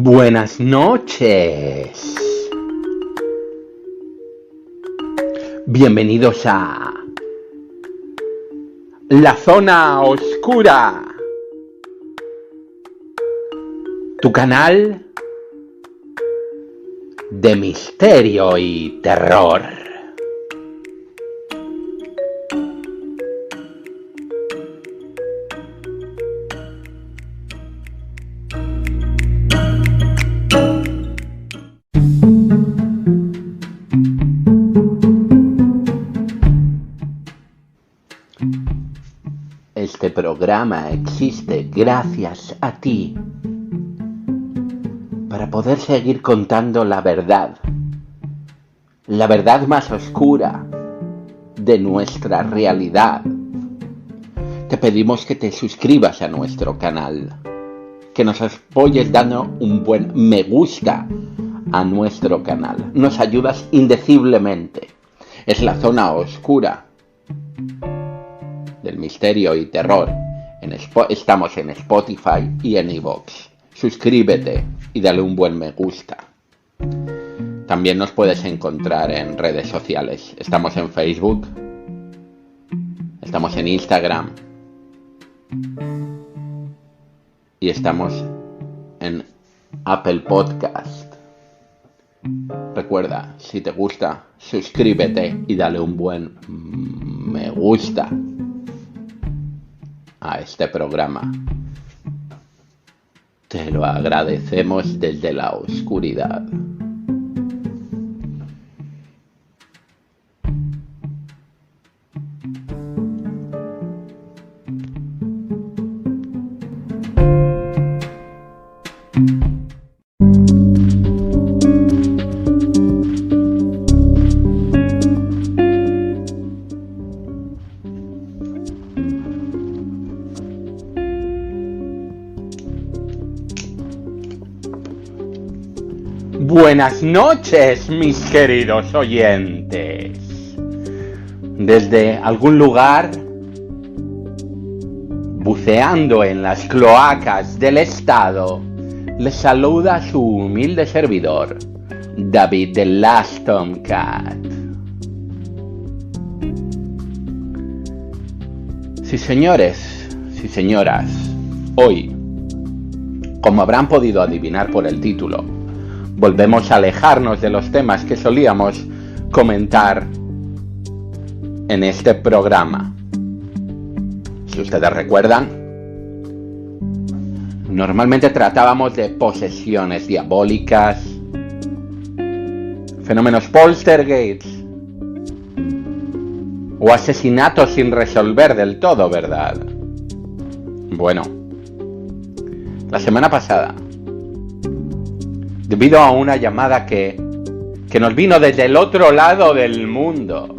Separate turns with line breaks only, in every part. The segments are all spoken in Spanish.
Buenas noches. Bienvenidos a La Zona Oscura, tu canal de misterio y terror. Este programa existe gracias a ti para poder seguir contando la verdad más oscura de nuestra realidad. Te pedimos que te suscribas a nuestro canal, que nos apoyes dando un buen me gusta a nuestro canal. Nos ayudas indeciblemente. Es La Zona Oscura del misterio y terror. Estamos en Spotify y en iVoox. Suscríbete y dale un buen me gusta. También nos puedes encontrar en redes sociales. Estamos en Facebook, estamos en Instagram y estamos en Apple Podcast. Recuerda, si te gusta, suscríbete y dale un buen me gusta a este programa. Te lo agradecemos desde la oscuridad. Buenas noches, mis queridos oyentes. Desde algún lugar, buceando en las cloacas del Estado, les saluda su humilde servidor, David The Last Tomcat. Sí, señores, sí, señoras, hoy, como habrán podido adivinar por el título, volvemos a alejarnos de los temas que solíamos comentar en este programa. Si ustedes recuerdan, normalmente tratábamos de posesiones diabólicas, fenómenos poltergeist o asesinatos sin resolver del todo, ¿verdad? Bueno, la semana pasada, debido a una llamada que nos vino desde el otro lado del mundo,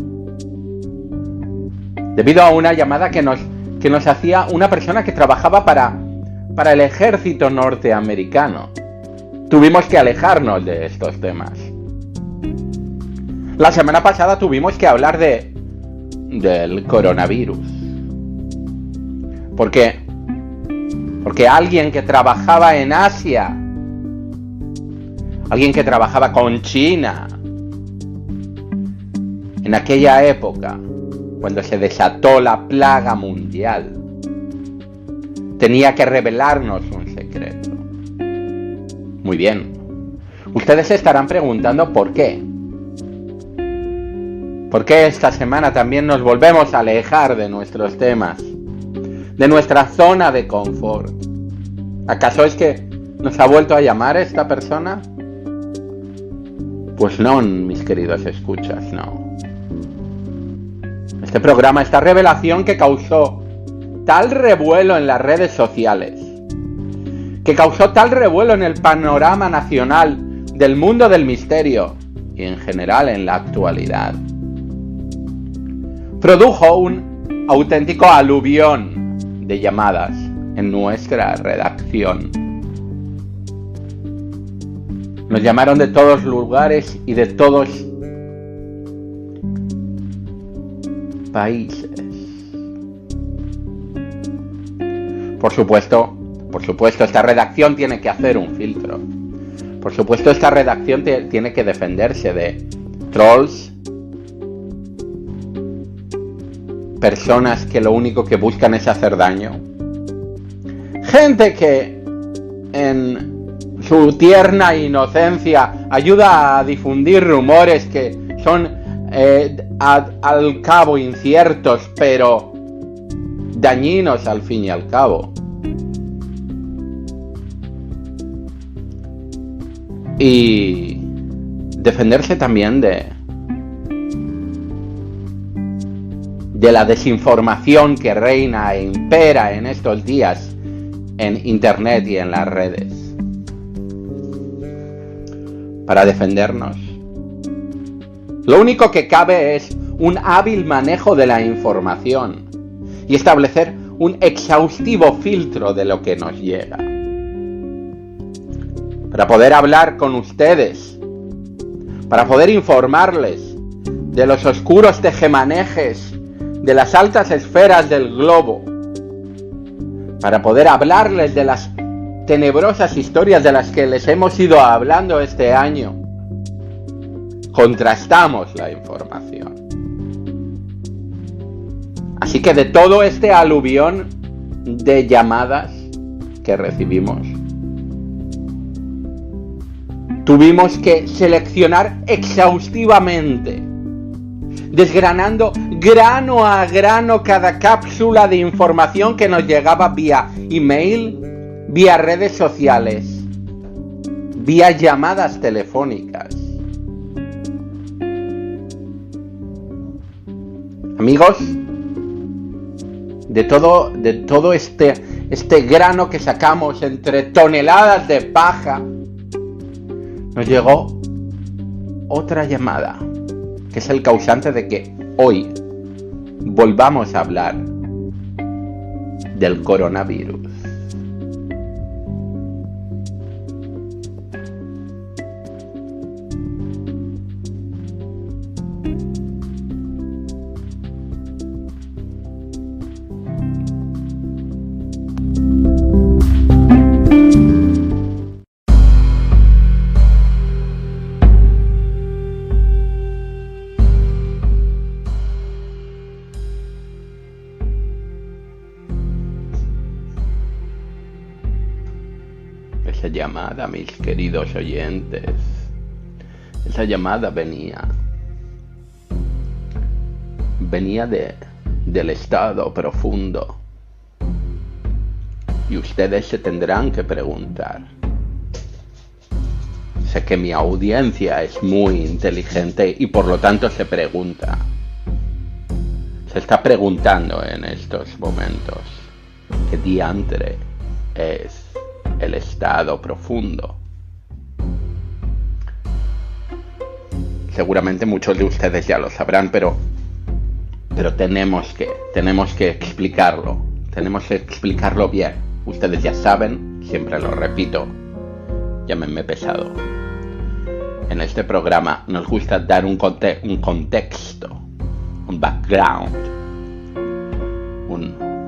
debido a una llamada que nos hacía una persona que trabajaba para el ejército norteamericano, tuvimos que alejarnos de estos temas. La semana pasada tuvimos que hablar del coronavirus. ¿Por qué? Porque alguien que trabajaba en Asia, alguien que trabajaba con China, en aquella época, cuando se desató la plaga mundial, tenía que revelarnos un secreto. Muy bien. Ustedes se estarán preguntando por qué. ¿Por qué esta semana también nos volvemos a alejar de nuestros temas, de nuestra zona de confort? ¿Acaso es que nos ha vuelto a llamar esta persona? Pues no, mis queridos escuchas, no. Este programa, esta revelación que causó tal revuelo en las redes sociales, que causó tal revuelo en el panorama nacional del mundo del misterio y en general en la actualidad, produjo un auténtico aluvión de llamadas en nuestra redacción. Nos llamaron de todos lugares y de todos países. Por supuesto, esta redacción tiene que hacer un filtro. Por supuesto, esta redacción tiene que defenderse de trolls, personas que lo único que buscan es hacer daño, gente que en su tierna inocencia ayuda a difundir rumores que son al cabo inciertos, pero dañinos al fin y al cabo. Y defenderse también de la desinformación que reina e impera en estos días en internet y en las redes. Para defendernos, lo único que cabe es un hábil manejo de la información y establecer un exhaustivo filtro de lo que nos llega. Para poder hablar con ustedes, para poder informarles de los oscuros tejemanejes de las altas esferas del globo, para poder hablarles de las tenebrosas historias de las que les hemos ido hablando este año. Contrastamos la información. Así que de todo este aluvión de llamadas que recibimos, tuvimos que seleccionar exhaustivamente, desgranando grano a grano cada cápsula de información que nos llegaba vía email, vía redes sociales, vía llamadas telefónicas. Amigos, de todo este grano que sacamos entre toneladas de paja, nos llegó otra llamada, que es el causante de que hoy volvamos a hablar del coronavirus. Esa llamada, mis queridos oyentes, esa llamada venía del estado profundo. Y ustedes se tendrán que preguntar. Sé que mi audiencia es muy inteligente y por lo tanto se pregunta. Se está preguntando en estos momentos qué diantre es el estado profundo. Seguramente muchos de ustedes ya lo sabrán, pero tenemos que explicarlo. Tenemos que explicarlo bien. Ustedes ya saben, siempre lo repito, llámenme pesado. En este programa nos gusta dar un contexto, un background,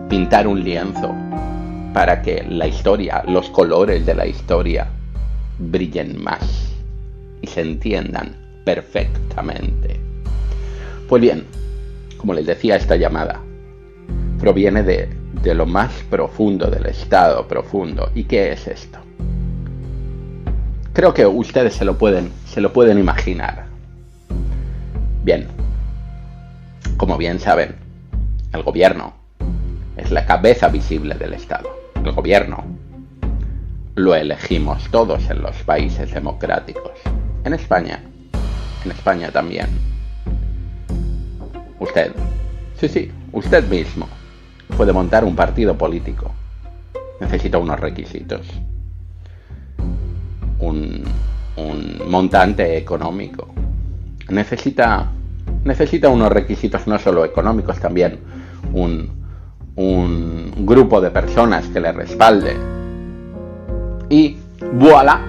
pintar un lienzo para que la historia, los colores de la historia brillen más y se entiendan perfectamente. Pues bien, como les decía, esta llamada proviene de lo más profundo del estado profundo. ¿Y qué es esto? Creo que ustedes se lo pueden imaginar. Bien, como bien saben, el gobierno es la cabeza visible del Estado. El gobierno lo elegimos todos en los países democráticos. En España también. Usted mismo puede montar un partido político. Necesita unos requisitos. Un montante económico. Necesita unos requisitos no solo económicos, también un grupo de personas que le respalde. Y voilà,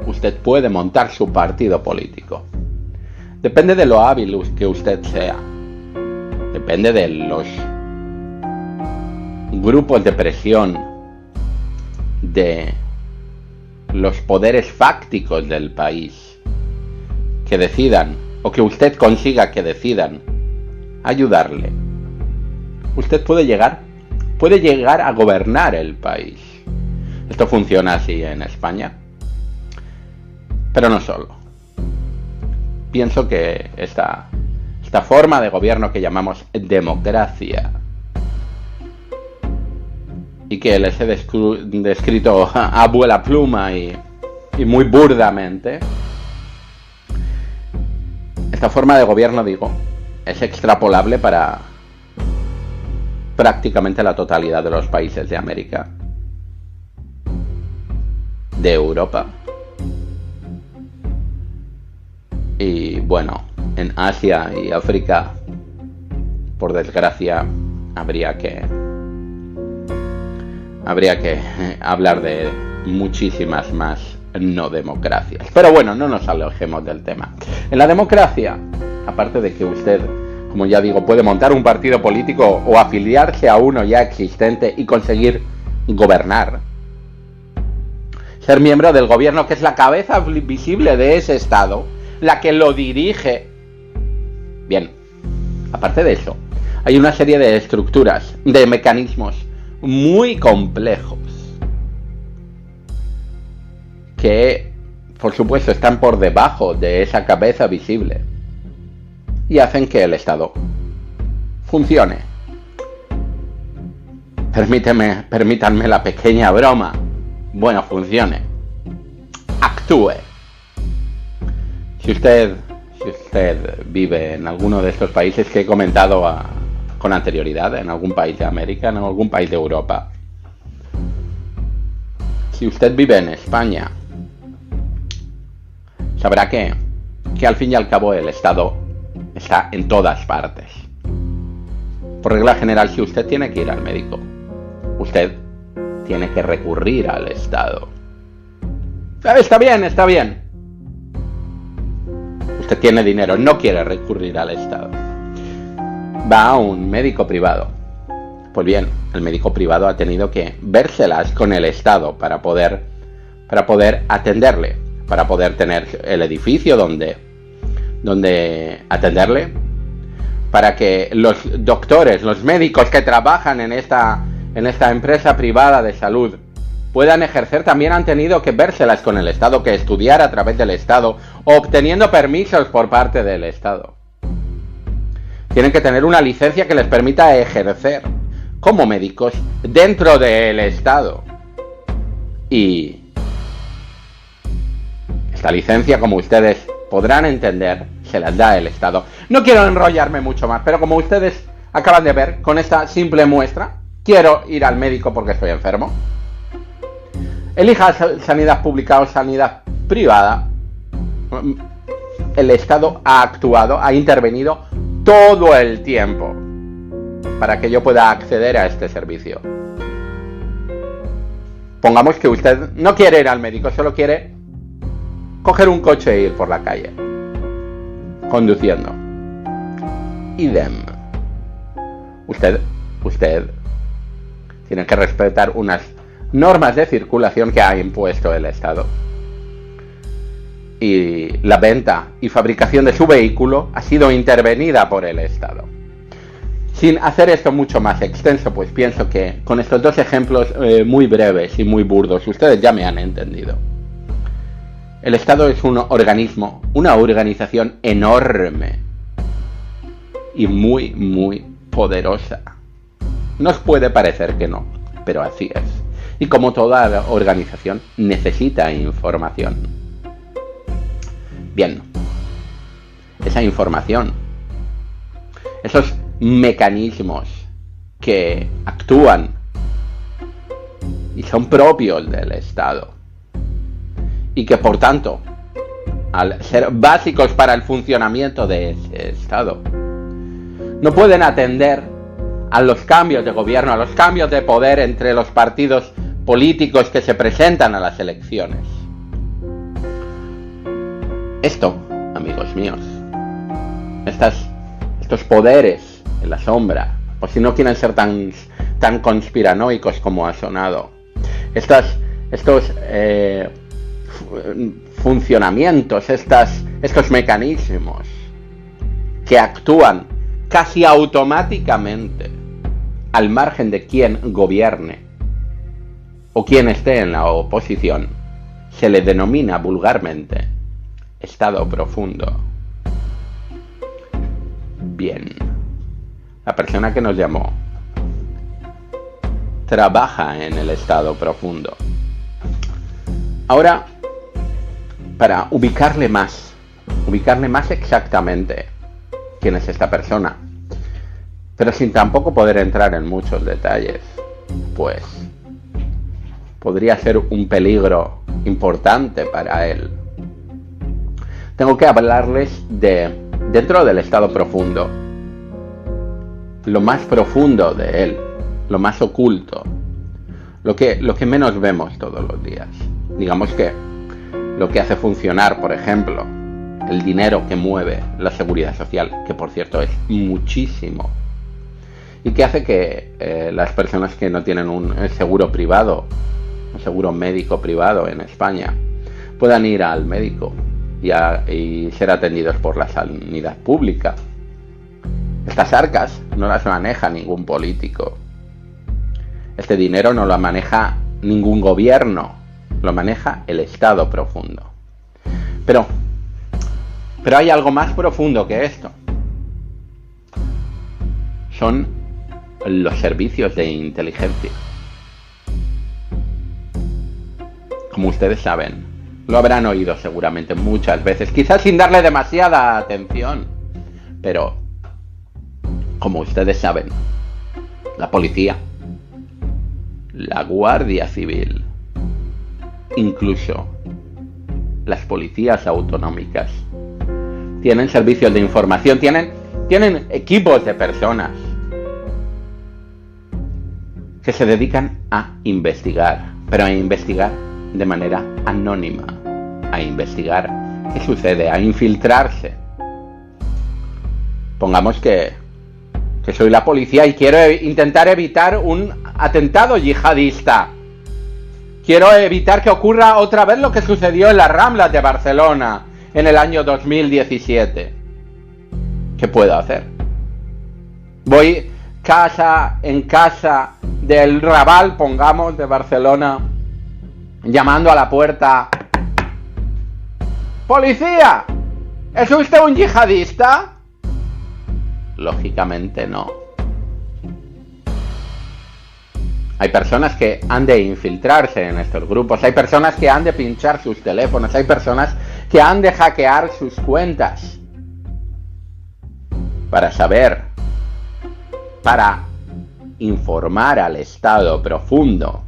usted puede montar su partido político. Depende de lo hábil que usted sea. Depende de los grupos de presión, de los poderes fácticos del país que decidan, o que usted consiga que decidan, ayudarle, usted puede llegar a gobernar el país. Esto funciona así en España, pero no solo. Pienso que esta forma de gobierno que llamamos democracia, y que les he descrito a vuela pluma y muy burdamente, esta forma de gobierno, digo, es extrapolable para prácticamente la totalidad de los países de América, de Europa y, bueno, en Asia y África, por desgracia, habría que hablar de muchísimas más no democracias. Pero bueno, no nos alejemos del tema. En la democracia, aparte de que usted, como ya digo, puede montar un partido político o afiliarse a uno ya existente y conseguir gobernar, ser miembro del gobierno, que es la cabeza visible de ese estado, la que lo dirige. Bien, aparte de eso, hay una serie de estructuras, de mecanismos muy complejos que, por supuesto, están por debajo de esa cabeza visible y hacen que el Estado funcione. Permítanme la pequeña broma. Bueno, funcione. Actúe. Si usted vive en alguno de estos países que he comentado con anterioridad, en algún país de América, en algún país de Europa, si usted vive en España, sabrá que al fin y al cabo el Estado está en todas partes. Por regla general, si usted tiene que ir al médico, usted tiene que recurrir al Estado. Está bien. Usted tiene dinero, no quiere recurrir al Estado. Va a un médico privado. Pues bien, el médico privado ha tenido que vérselas con el Estado para poder atenderle, para poder tener el edificio donde atenderle, para que los doctores, los médicos que trabajan en esta empresa privada de salud puedan ejercer, también han tenido que vérselas con el Estado, que estudiar a través del Estado, obteniendo permisos por parte del Estado. Tienen que tener una licencia que les permita ejercer como médicos dentro del Estado. Y esta licencia, como ustedes podrán entender, se las da el Estado. No quiero enrollarme mucho más, pero como ustedes acaban de ver con esta simple muestra, quiero ir al médico porque estoy enfermo. Elija sanidad pública o sanidad privada. El Estado ha actuado, ha intervenido todo el tiempo para que yo pueda acceder a este servicio. Pongamos que usted no quiere ir al médico, solo quiere coger un coche e ir por la calle, conduciendo. Idem. Usted tiene que respetar unas normas de circulación que ha impuesto el Estado. Y la venta y fabricación de su vehículo ha sido intervenida por el Estado. Sin hacer esto mucho más extenso, pues pienso que con estos dos ejemplos muy breves y muy burdos, ustedes ya me han entendido. El Estado es un organismo, una organización enorme y muy, muy poderosa. Nos puede parecer que no, pero así es. Y como toda organización, necesita información. Bien, esa información, esos mecanismos que actúan y son propios del Estado y que por tanto, al ser básicos para el funcionamiento de ese Estado, no pueden atender a los cambios de gobierno, a los cambios de poder entre los partidos políticos que se presentan a las elecciones. Esto, amigos míos, estos poderes en la sombra, o si no quieren ser tan conspiranoicos como ha sonado, estos funcionamientos, estos mecanismos que actúan casi automáticamente al margen de quien gobierne o quien esté en la oposición, se le denomina vulgarmente estado profundo. Bien, la persona que nos llamó trabaja en el estado profundo. Ahora, para ubicarle más exactamente quién es esta persona, pero sin tampoco poder entrar en muchos detalles, pues podría ser un peligro importante para él. Tengo que hablarles de, dentro del estado profundo, lo más profundo de él, lo más oculto, lo que menos vemos todos los días. Digamos que lo que hace funcionar, por ejemplo, el dinero que mueve la seguridad social, que por cierto es muchísimo, y que hace que las personas que no tienen un seguro privado, un seguro médico privado en España, puedan ir al médico y ser atendidos por la sanidad pública. Estas arcas no las maneja ningún político. Este dinero no lo maneja ningún gobierno, lo maneja el estado profundo. Pero hay algo más profundo que esto. Son los servicios de inteligencia. Como ustedes saben, lo habrán oído seguramente muchas veces, quizás sin darle demasiada atención, pero como ustedes saben, la policía, la Guardia Civil, incluso las policías autonómicas, tienen servicios de información, tienen equipos de personas que se dedican a investigar, pero a investigar de manera anónima, a investigar qué sucede, a infiltrarse. Pongamos que soy la policía y quiero intentar evitar un atentado yihadista. Quiero evitar que ocurra otra vez lo que sucedió en las Ramblas de Barcelona en el año 2017. ¿Qué puedo hacer? Voy casa en casa del Raval, pongamos, de Barcelona, llamando a la puerta. ¡Policía! ¿Es usted un yihadista? Lógicamente no. Hay personas que han de infiltrarse en estos grupos, hay personas que han de pinchar sus teléfonos, hay personas que han de hackear sus cuentas para saber, para informar al estado profundo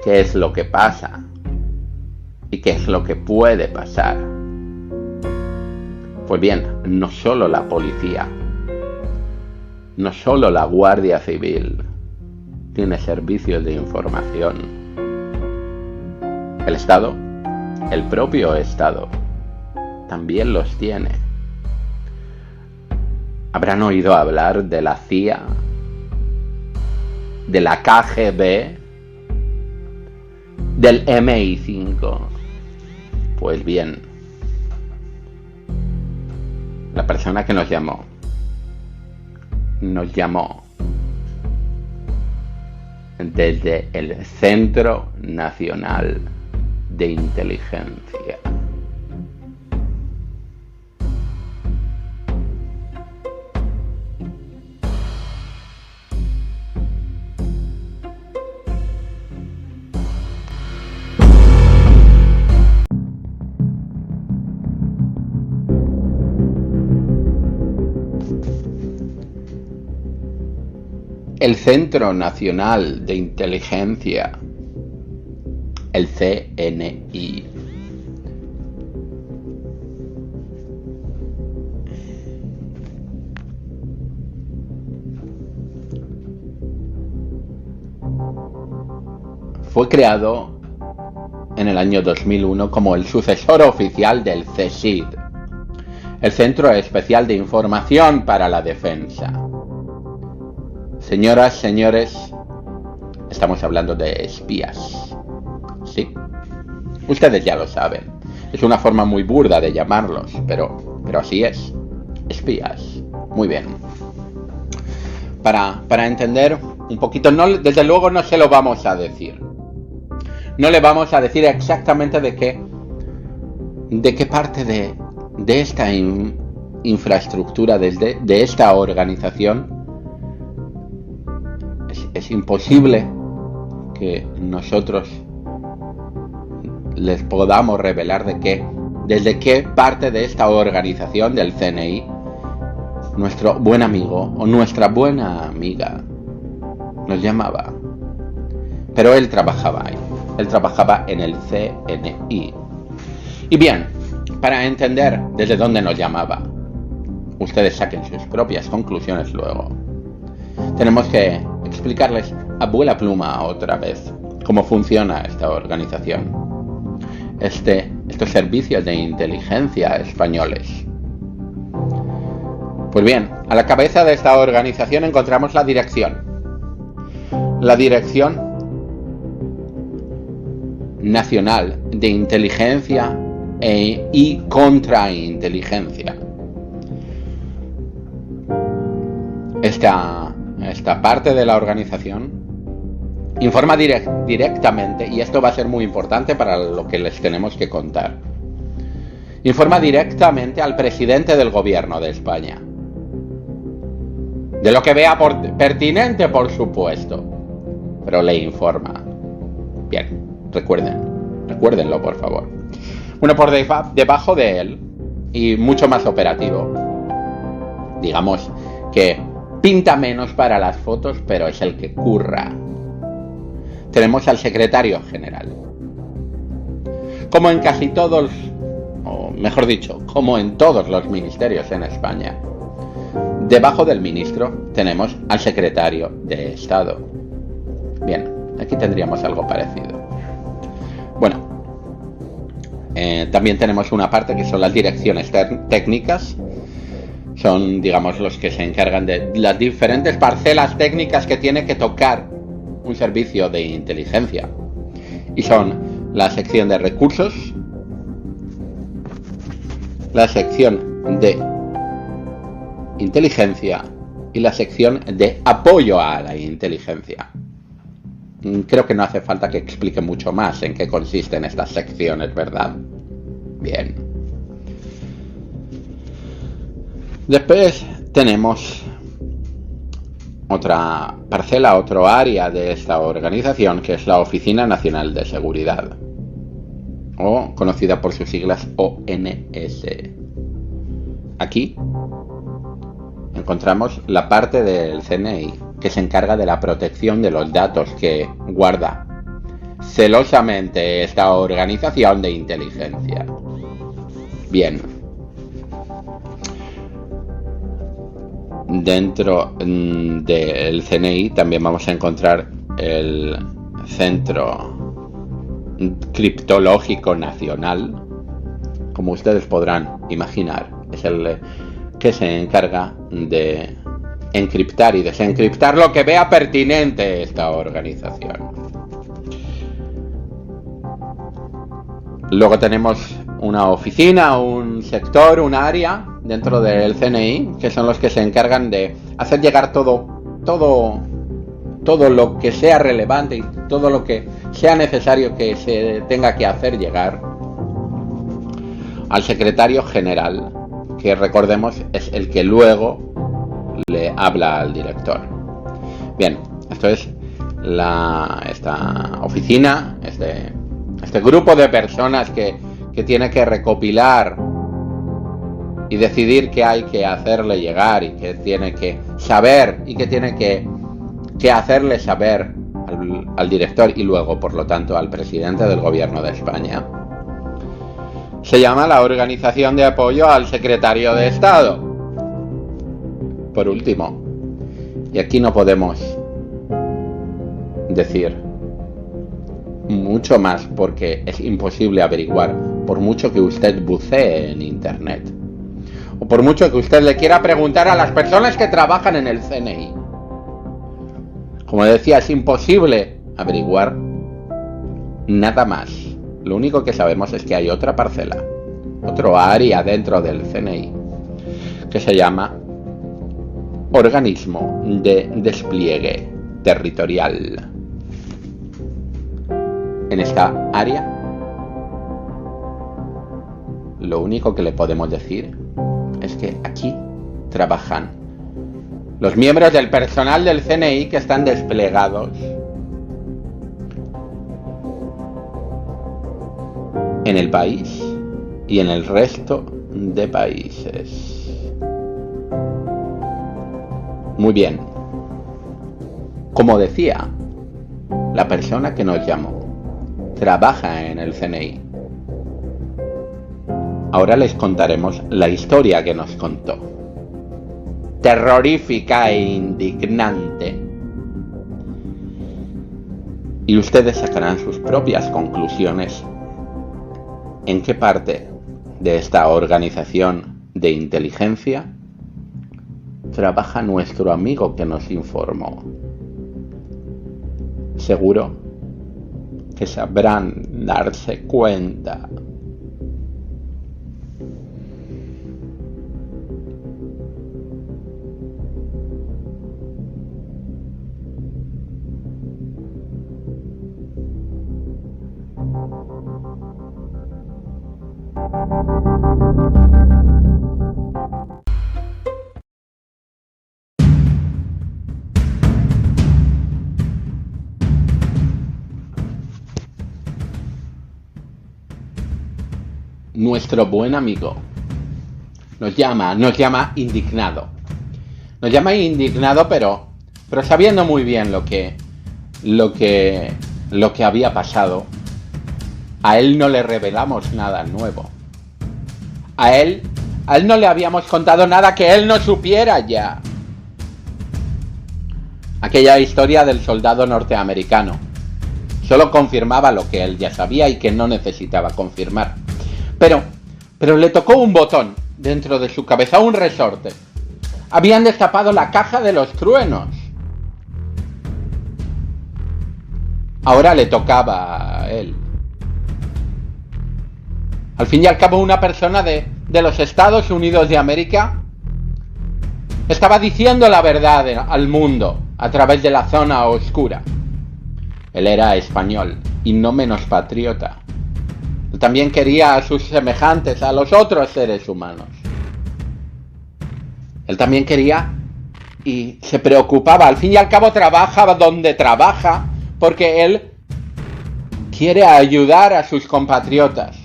qué es lo que pasa y qué es lo que puede pasar. Pues bien, no solo la policía, no solo la Guardia Civil tiene servicios de información. El Estado, el propio Estado, también los tiene. ¿Habrán oído hablar de la CIA, de la KGB, del MI5? Pues bien, la persona que nos llamó desde el Centro Nacional de Inteligencia. El Centro Nacional de Inteligencia, el CNI, fue creado en el año 2001 como el sucesor oficial del CSID, el Centro Especial de Información para la Defensa. Señoras, señores, estamos hablando de espías, ¿sí? Ustedes ya lo saben. Es una forma muy burda de llamarlos, pero así es. Espías. Muy bien. Para entender un poquito, desde luego no se lo vamos a decir. No le vamos a decir exactamente de qué parte de esta infraestructura, de esta organización, es imposible que nosotros les podamos revelar desde qué parte de esta organización del CNI nuestro buen amigo o nuestra buena amiga nos llamaba. Pero él trabajaba ahí. Él trabajaba en el CNI. Y bien, para entender desde dónde nos llamaba, ustedes saquen sus propias conclusiones luego. Tenemos que explicarles a vuela pluma otra vez cómo funciona esta organización. Estos servicios de inteligencia españoles. Pues bien, a la cabeza de esta organización encontramos la dirección. La Dirección Nacional de Inteligencia y Contrainteligencia. Esta parte de la organización informa directamente, y esto va a ser muy importante para lo que les tenemos que contar. Informa directamente al presidente del gobierno de España. De lo que vea pertinente, por supuesto. Pero le informa. Bien, recuérdenlo, por favor. Bueno, por debajo de él, y mucho más operativo, digamos que pinta menos para las fotos, pero es el que curra. Tenemos al secretario general. Como en casi todos, o mejor dicho, como en todos los ministerios en España, debajo del ministro tenemos al secretario de Estado. Bien, aquí tendríamos algo parecido. Bueno, también tenemos una parte que son las direcciones técnicas. Son, digamos, los que se encargan de las diferentes parcelas técnicas que tiene que tocar un servicio de inteligencia. Y son la sección de recursos, la sección de inteligencia y la sección de apoyo a la inteligencia. Creo que no hace falta que explique mucho más en qué consisten estas secciones, ¿verdad? Bien. Después tenemos otra parcela, otro área de esta organización, que es la Oficina Nacional de Seguridad, o conocida por sus siglas ONS. Aquí encontramos la parte del CNI que se encarga de la protección de los datos que guarda celosamente esta organización de inteligencia. Bien. Dentro del CNI también vamos a encontrar el Centro Criptológico Nacional. Como ustedes podrán imaginar, es el que se encarga de encriptar y desencriptar lo que vea pertinente esta organización. Luego tenemos una oficina, un sector, un área dentro del CNI, que son los que se encargan de hacer llegar todo lo que sea relevante y todo lo que sea necesario que se tenga que hacer llegar al secretario general, que recordemos es el que luego le habla al director. Bien, esto es esta oficina, este grupo de personas que tiene que recopilar y decidir qué hay que hacerle llegar y qué tiene que saber y qué tiene que hacerle saber al director y luego, por lo tanto, al presidente del gobierno de España. Se llama la Organización de Apoyo al Secretario de Estado. Por último, y aquí no podemos decir mucho más porque es imposible averiguar, por mucho que usted bucee en internet o por mucho que usted le quiera preguntar a las personas que trabajan en el CNI. Como decía, es imposible averiguar nada más Lo único que sabemos es que hay otra parcela, otro área dentro del CNI, que se llama Organismo de Despliegue Territorial. En esta área, lo único que le podemos decir es que aquí trabajan los miembros del personal del CNI que están desplegados en el país y en el resto de países. Muy bien. Como decía, la persona que nos llamó trabaja en el CNI. Ahora les contaremos la historia que nos contó. Terrorífica e indignante. Y ustedes sacarán sus propias conclusiones. ¿En qué parte de esta organización de inteligencia trabaja nuestro amigo que nos informó? Seguro que sabrán darse cuenta. Nuestro buen amigo nos llama indignado. Nos llama indignado, pero sabiendo muy bien lo que había pasado. A él no le revelamos nada nuevo. A él no le habíamos contado nada que él no supiera ya. Aquella historia del soldado norteamericano solo confirmaba lo que él ya sabía y que no necesitaba confirmar. Pero le tocó un botón dentro de su cabeza, un resorte. Habían destapado la caja de los truenos. Ahora le tocaba a él. Al fin y al cabo, una persona de los Estados Unidos de América estaba diciendo la verdad al mundo a través de la zona oscura. Él era español y no menos patriota. Él también quería a sus semejantes, a los otros seres humanos. Él también quería y se preocupaba. Al fin y al cabo trabaja donde trabaja porque él quiere ayudar a sus compatriotas.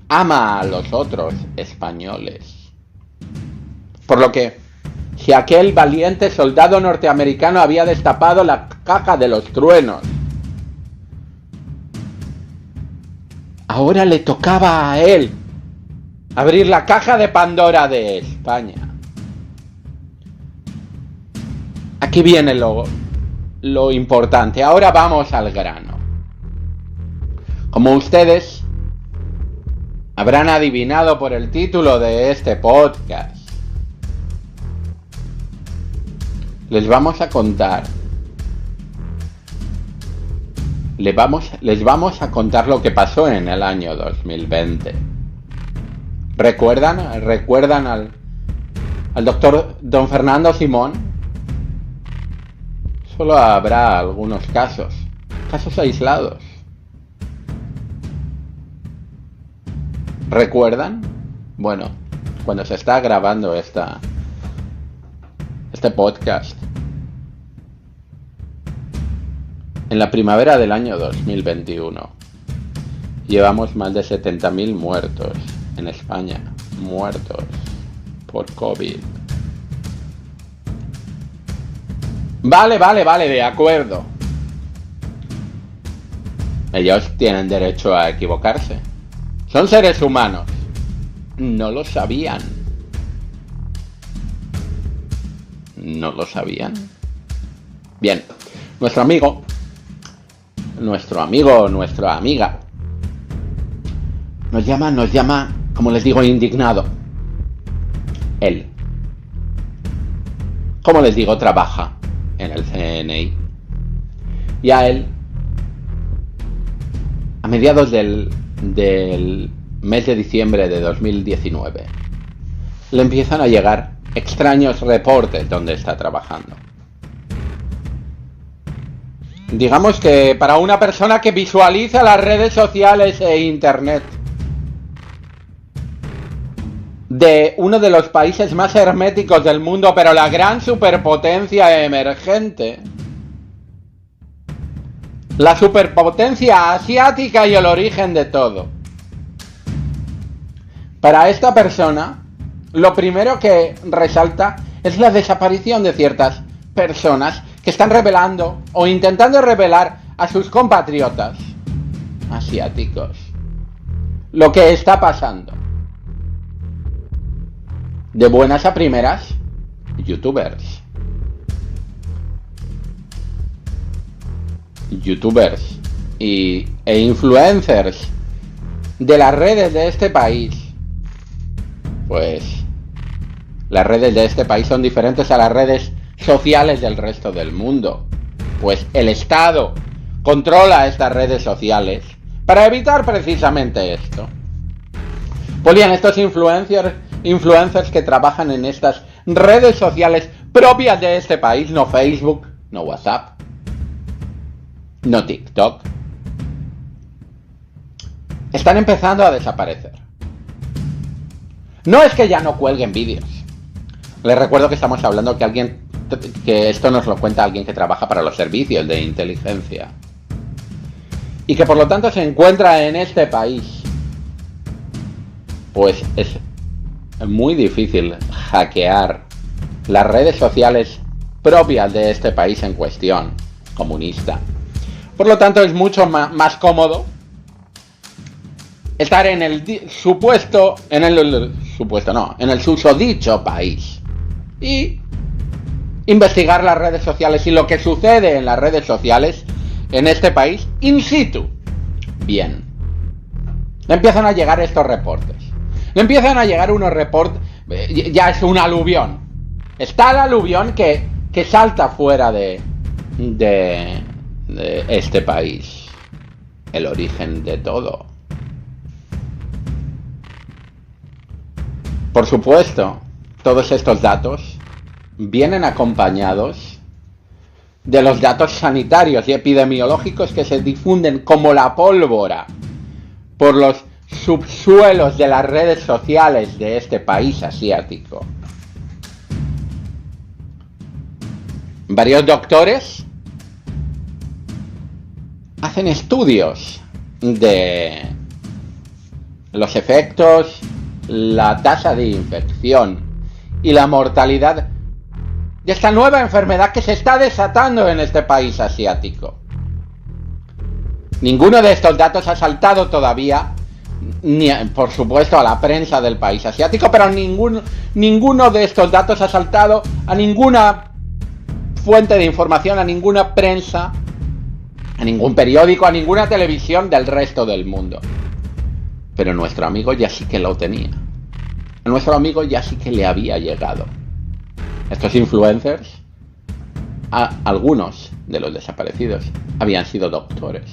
Ama a los otros españoles. Por lo que, si aquel valiente soldado norteamericano había destapado la caja de los truenos, ahora le tocaba a él abrir la caja de Pandora de España. Aquí viene lo importante. Ahora vamos al grano. Como ustedes habrán adivinado por el título de este podcast, les vamos a contar. Les vamos a contar lo que pasó en el año 2020. ¿Recuerdan al doctor don Fernando Simón? Solo habrá algunos casos aislados. ¿Recuerdan? Bueno, cuando se está grabando este podcast, en la primavera del año 2021, llevamos más de 70.000 muertos en España, muertos por COVID. Vale, de acuerdo. Ellos tienen derecho a equivocarse. Son seres humanos. No lo sabían. ¿No lo sabían? Bien, nuestra amiga, nos llama, como les digo, indignado. Él, como les digo, trabaja en el CNI. Y a él, a mediados del del mes de diciembre de 2019, le empiezan a llegar extraños reportes donde está trabajando. Digamos que para una persona que visualiza las redes sociales e internet de uno de los países más herméticos del mundo, pero la gran superpotencia emergente, la superpotencia asiática y el origen de todo. Para esta persona, lo primero que resalta es la desaparición de ciertas personas que están revelando o intentando revelar a sus compatriotas asiáticos lo que está pasando. De buenas a primeras, youtubers e influencers de las redes de este país. Pues las redes de este país son diferentes a las redes sociales del resto del mundo, pues el Estado controla estas redes sociales para evitar precisamente esto. Pues bien, estos influencers que trabajan en estas redes sociales propias de este país, no Facebook, no WhatsApp, no TikTok, están empezando a desaparecer. No es que ya no cuelguen vídeos. Les recuerdo que estamos hablando que esto nos lo cuenta alguien que trabaja para los servicios de inteligencia y que por lo tanto se encuentra en este país. Pues es muy difícil hackear las redes sociales propias de este país en cuestión, comunista. Por lo tanto es mucho más cómodo estar en el susodicho país y investigar las redes sociales y lo que sucede en las redes sociales en este país in situ. Bien, le empiezan a llegar estos reportes. Le empiezan a llegar unos reportes, ya es un aluvión. Está el aluvión que salta fuera de este país. El origen de todo. Por supuesto, todos estos datos vienen acompañados de los datos sanitarios y epidemiológicos que se difunden como la pólvora por los subsuelos de las redes sociales de este país asiático. Varios doctores hacen estudios de los efectos, la tasa de infección y la mortalidad de esta nueva enfermedad que se está desatando en este país asiático. Ninguno de estos datos ha saltado todavía, ni por supuesto a la prensa del país asiático, pero ninguno de estos datos ha saltado a ninguna fuente de información, a ninguna prensa, a ningún periódico, a ninguna televisión del resto del mundo. Pero nuestro amigo ya sí que lo tenía. A nuestro amigo ya sí que le había llegado. Estos influencers, algunos de los desaparecidos, habían sido doctores.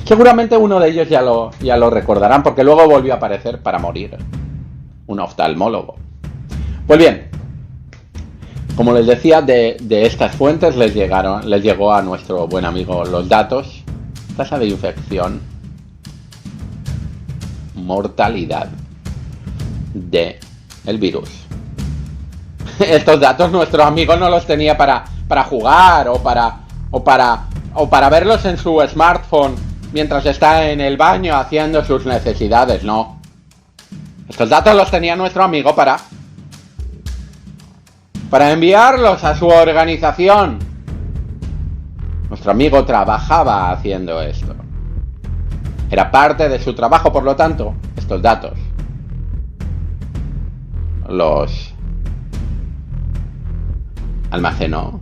Seguramente uno de ellos ya lo recordarán, porque luego volvió a aparecer para morir. Un oftalmólogo. Pues bien, como les decía, de estas fuentes les llegó a nuestro buen amigo los datos. Tasa de infección, mortalidad de el virus. Estos datos nuestro amigo no los tenía para jugar o para verlos en su smartphone mientras está en el baño haciendo sus necesidades, no. Estos datos los tenía nuestro amigo para enviarlos a su organización. Nuestro amigo trabajaba haciendo esto. Era parte de su trabajo, por lo tanto, estos datos los almacenó,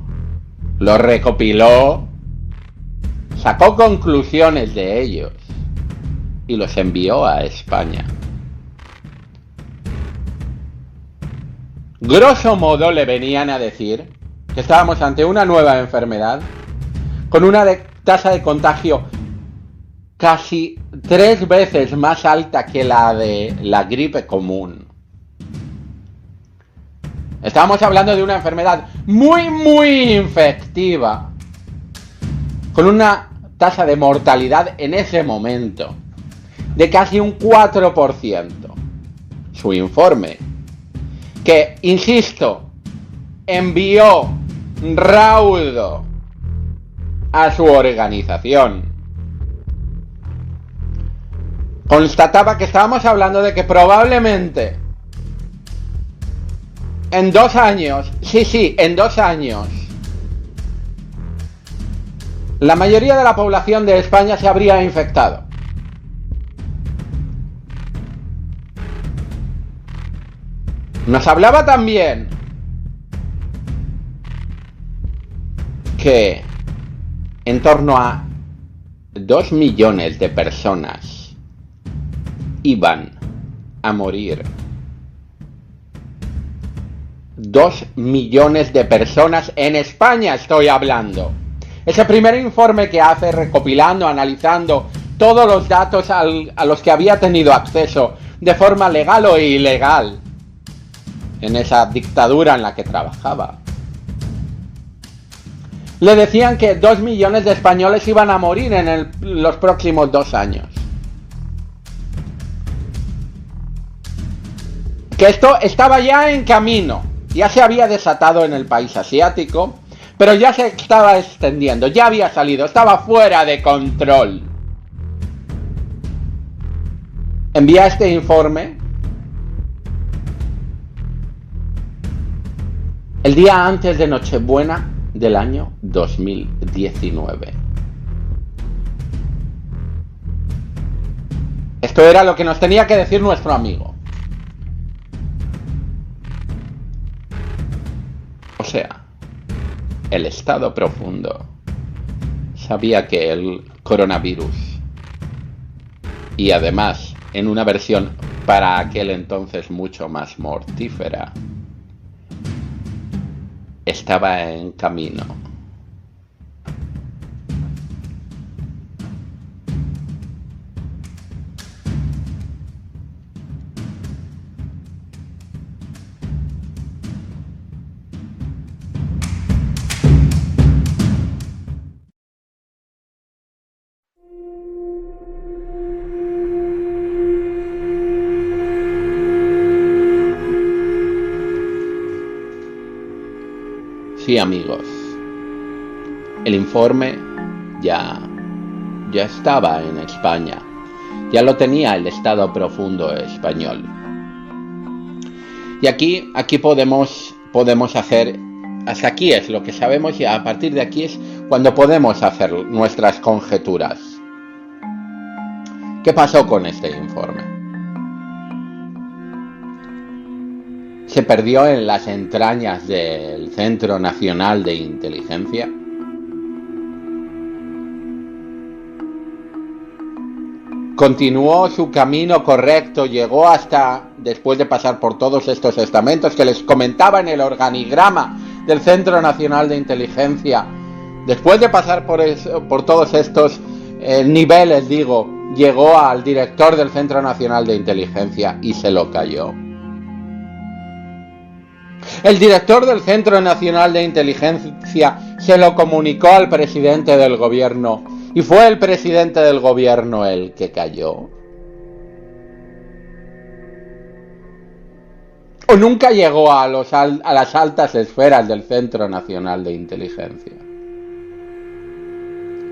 los recopiló, sacó conclusiones de ellos y los envió a España. Grosso modo le venían a decir que estábamos ante una nueva enfermedad con una tasa de contagio casi 3 veces más alta que la de la gripe común. Estamos hablando de una enfermedad muy infectiva, con una tasa de mortalidad en ese momento de casi un 4%. Su informe, que, insisto, envió raudo a su organización, constataba que estábamos hablando de que probablemente en 2 años, en 2 años, la mayoría de la población de España se habría infectado. Nos hablaba también que en torno a 2 millones de personas iban a morir. 2 millones de personas en España estoy hablando. Ese primer informe que hace, recopilando, analizando todos los datos a los que había tenido acceso de forma legal o ilegal en esa dictadura en la que trabajaba, le decían que 2 millones de españoles iban a morir en los próximos 2 años. Que esto estaba ya en camino, ya se había desatado en el país asiático, pero ya se estaba extendiendo, ya había salido, estaba fuera de control. Envía este informe el día antes de Nochebuena del año 2019. Esto era lo que nos tenía que decir nuestro amigo. O sea, el Estado profundo sabía que el coronavirus, y además en una versión para aquel entonces mucho más mortífera, estaba en camino. Sí, amigos, el informe ya estaba en España, ya lo tenía el Estado profundo español. Y aquí podemos hacer, hasta aquí es lo que sabemos, y a partir de aquí es cuando podemos hacer nuestras conjeturas. ¿Qué pasó con este informe? Se perdió en las entrañas del Centro Nacional de Inteligencia. Continuó su camino correcto, llegó hasta, después de pasar por todos estos estamentos que les comentaba en el organigrama del Centro Nacional de Inteligencia, después de pasar por todos estos niveles, llegó al director del Centro Nacional de Inteligencia y se lo cayó. El director del Centro Nacional de Inteligencia se lo comunicó al presidente del gobierno y fue el presidente del gobierno el que cayó. ¿O nunca llegó a las altas esferas del Centro Nacional de Inteligencia?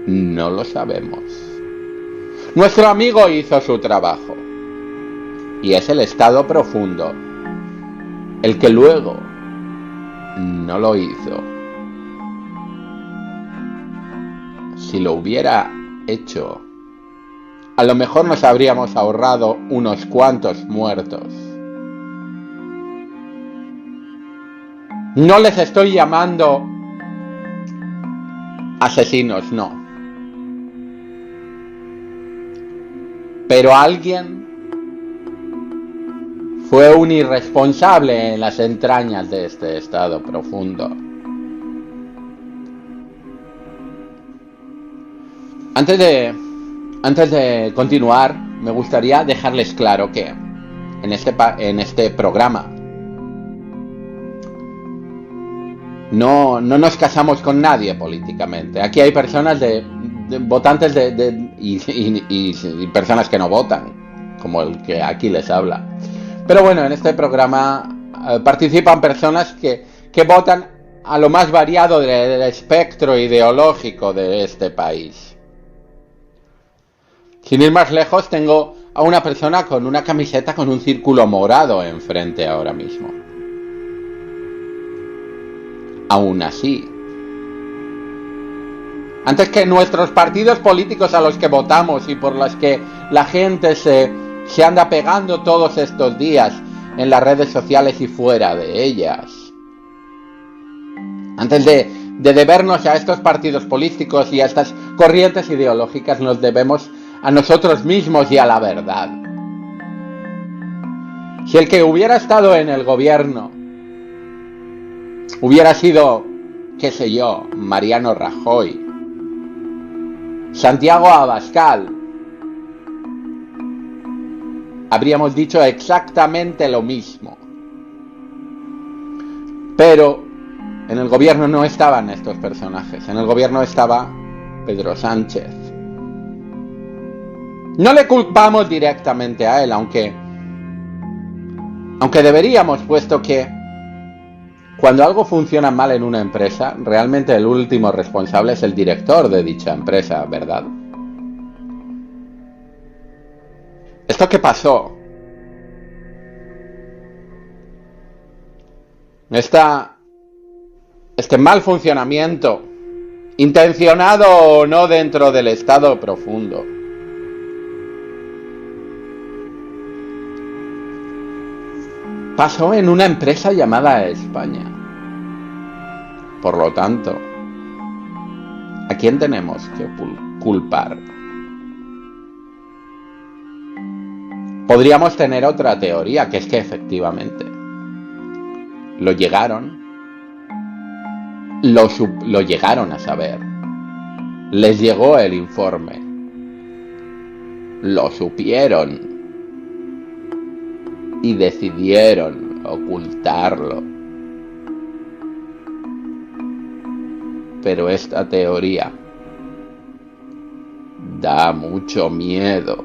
No lo sabemos. Nuestro amigo hizo su trabajo y es el Estado profundo el que luego no lo hizo. Si lo hubiera hecho, a lo mejor nos habríamos ahorrado unos cuantos muertos. No les estoy llamando asesinos, no. Pero alguien fue un irresponsable en las entrañas de este Estado profundo. Antes Antes de continuar, me gustaría dejarles claro que en este programa no nos casamos con nadie políticamente. Aquí hay personas de votantes y personas que no votan, como el que aquí les habla. Pero bueno, en este programa participan personas que votan a lo más variado del espectro ideológico de este país. Sin ir más lejos, tengo a una persona con una camiseta con un círculo morado enfrente ahora mismo. Aún así, antes que nuestros partidos políticos a los que votamos y por los que la gente se anda pegando todos estos días en las redes sociales y fuera de ellas, antes de debernos a estos partidos políticos y a estas corrientes ideológicas, nos debemos a nosotros mismos y a la verdad. Si el que hubiera estado en el gobierno hubiera sido, qué sé yo, Mariano Rajoy, Santiago Abascal, habríamos dicho exactamente lo mismo. Pero en el gobierno no estaban estos personajes. En el gobierno estaba Pedro Sánchez. No le culpamos directamente a él, aunque deberíamos, puesto que cuando algo funciona mal en una empresa, realmente el último responsable es el director de dicha empresa, ¿verdad? ¿Esto qué pasó? Este mal funcionamiento, intencionado o no dentro del Estado profundo, pasó en una empresa llamada España. Por lo tanto, ¿a quién tenemos que culpar? Podríamos tener otra teoría, que es que efectivamente lo llegaron a saber. Les llegó el informe. Lo supieron. Y decidieron ocultarlo. Pero esta teoría da mucho miedo.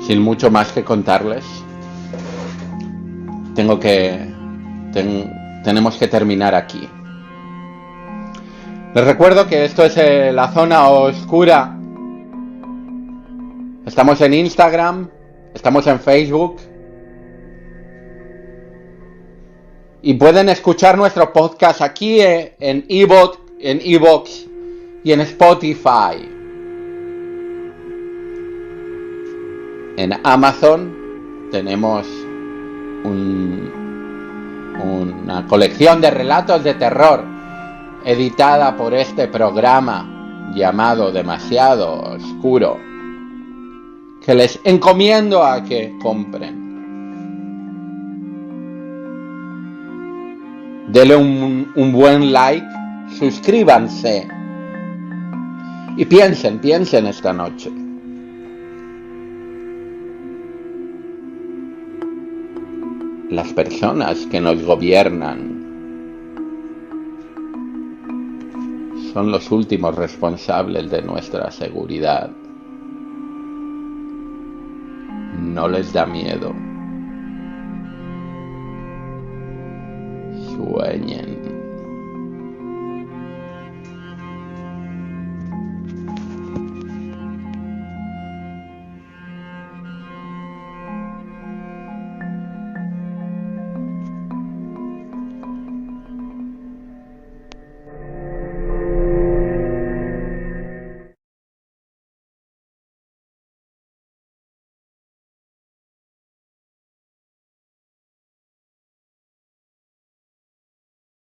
Sin mucho más que contarles, tenemos que terminar aquí. Les recuerdo que esto es La Zona Oscura. Estamos en Instagram, estamos en Facebook. Y pueden escuchar nuestro podcast aquí en iVoox y en Spotify. En Amazon tenemos una colección de relatos de terror editada por este programa llamado Demasiado Oscuro, que les encomiendo a que compren. Denle un buen like, suscríbanse y piensen esta noche. Las personas que nos gobiernan son los últimos responsables de nuestra seguridad. No les da miedo. Sueñen.